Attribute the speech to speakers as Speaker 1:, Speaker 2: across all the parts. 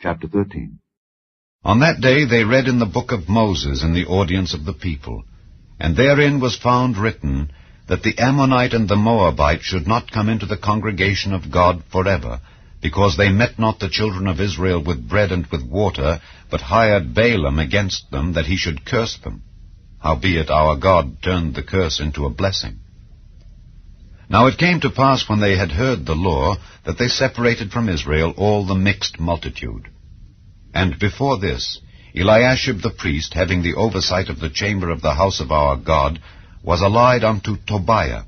Speaker 1: Chapter 13.
Speaker 2: On that day they read in the book of Moses in the audience of the people, and therein was found written that the Ammonite and the Moabite should not come into the congregation of God forever, because they met not the children of Israel with bread and with water, but hired Balaam against them, that he should curse them. Howbeit our God turned the curse into a blessing. Now it came to pass, when they had heard the law, that they separated from Israel all the mixed multitude. And before this, Eliashib the priest, having the oversight of the chamber of the house of our God, was allied unto Tobiah.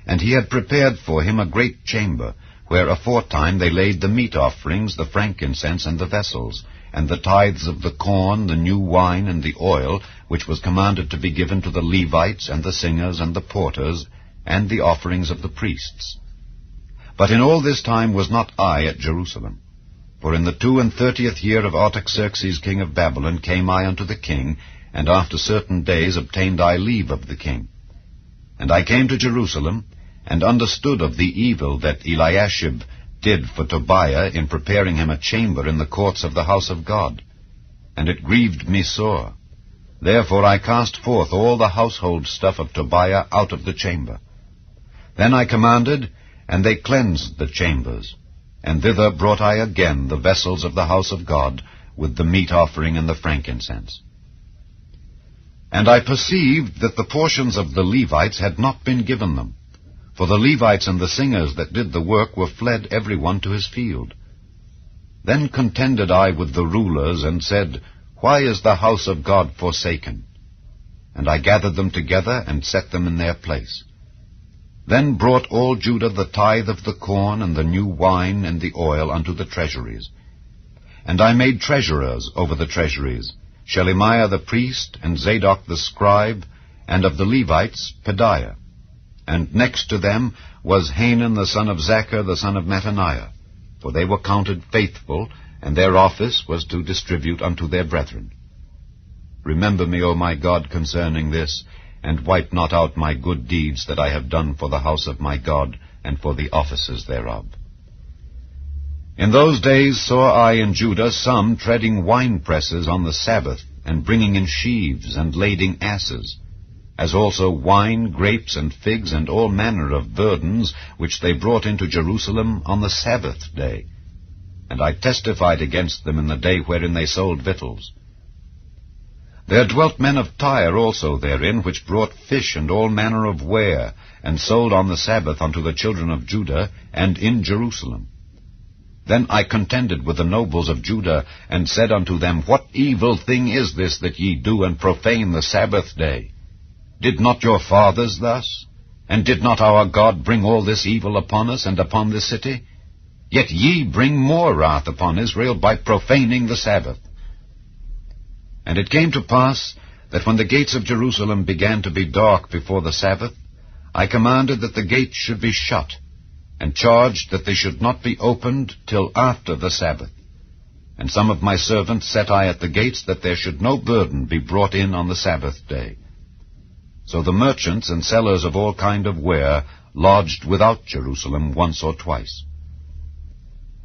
Speaker 2: And he had prepared for him a great chamber, where aforetime they laid the meat offerings, the frankincense, and the vessels, and the tithes of the corn, the new wine, and the oil, which was commanded to be given to the Levites, and the singers, and the porters, and the offerings of the priests. But in all this time was not I at Jerusalem. For in the 32nd year of Artaxerxes king of Babylon came I unto the king, and after certain days obtained I leave of the king. And I came to Jerusalem, and understood of the evil that Eliashib did for Tobiah in preparing him a chamber in the courts of the house of God. And it grieved me sore. Therefore I cast forth all the household stuff of Tobiah out of the chamber. Then I commanded, and they cleansed the chambers. And thither brought I again the vessels of the house of God, with the meat offering and the frankincense. And I perceived that the portions of the Levites had not been given them. For the Levites and the singers that did the work were fled every one to his field. Then contended I with the rulers, and said, Why is the house of God forsaken? And I gathered them together, and set them in their place. Then brought all Judah the tithe of the corn, and the new wine, and the oil unto the treasuries. And I made treasurers over the treasuries, Shelemiah the priest, and Zadok the scribe, and of the Levites Pedaiah. And next to them was Hanan the son of Zachar the son of Mattaniah, for they were counted faithful, and their office was to distribute unto their brethren. Remember me, O my God, concerning this, and wipe not out my good deeds that I have done for the house of my God, and for the offices thereof. In those days saw I in Judah some treading winepresses on the Sabbath, and bringing in sheaves, and lading asses, as also wine, grapes, and figs, and all manner of burdens, which they brought into Jerusalem on the Sabbath day. And I testified against them in the day wherein they sold victuals. There dwelt men of Tyre also therein, which brought fish and all manner of ware, and sold on the Sabbath unto the children of Judah, and in Jerusalem. Then I contended with the nobles of Judah, and said unto them, What evil thing is this that ye do, and profane the Sabbath day? Did not your fathers thus? And did not our God bring all this evil upon us, and upon this city? Yet ye bring more wrath upon Israel by profaning the Sabbath. And it came to pass that when the gates of Jerusalem began to be dark before the Sabbath, I commanded that the gates should be shut, and charged that they should not be opened till after the Sabbath. And some of my servants set I at the gates, that there should no burden be brought in on the Sabbath day. So the merchants and sellers of all kind of ware lodged without Jerusalem once or twice.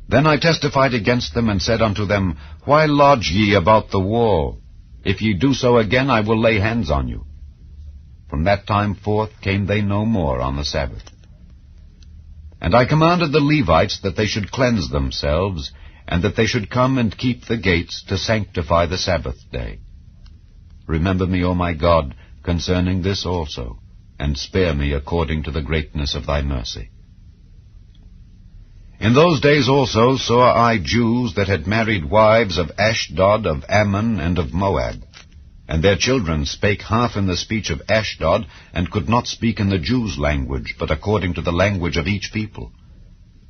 Speaker 2: Then I testified against them, and said unto them, Why lodge ye about the wall? If ye do so again, I will lay hands on you. From that time forth came they no more on the Sabbath. And I commanded the Levites that they should cleanse themselves, and that they should come and keep the gates to sanctify the Sabbath day. Remember me, O my God, concerning this also, and spare me according to the greatness of thy mercy. In those days also saw I Jews that had married wives of Ashdod, of Ammon, and of Moab. And their children spake half in the speech of Ashdod, and could not speak in the Jews' language, but according to the language of each people.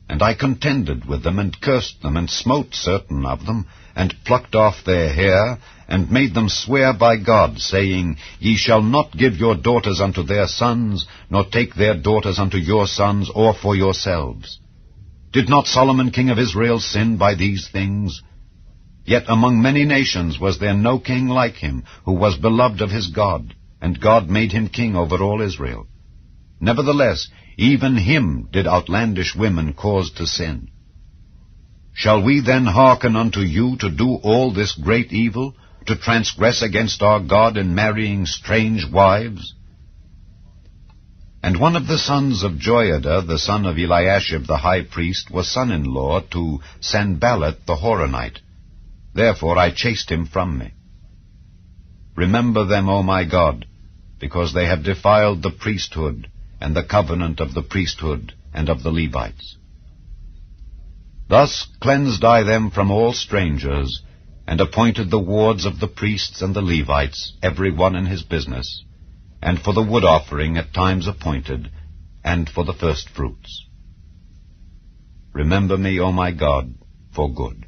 Speaker 2: And I contended with them, and cursed them, and smote certain of them, and plucked off their hair, and made them swear by God, saying, Ye shall not give your daughters unto their sons, nor take their daughters unto your sons, or for yourselves. Did not Solomon king of Israel sin by these things? Yet among many nations was there no king like him, who was beloved of his God, and God made him king over all Israel. Nevertheless, even him did outlandish women cause to sin. Shall we then hearken unto you to do all this great evil, to transgress against our God in marrying strange wives? And one of the sons of Joiada, the son of Eliashib the high priest, was son-in-law to Sanballat the Horonite. Therefore I chased him from me. Remember them, O my God, because they have defiled the priesthood, and the covenant of the priesthood and of the Levites. Thus cleansed I them from all strangers, and appointed the wards of the priests and the Levites, every one in his business, and for the wood offering at times appointed, and for the firstfruits. Remember me, O my God, for good.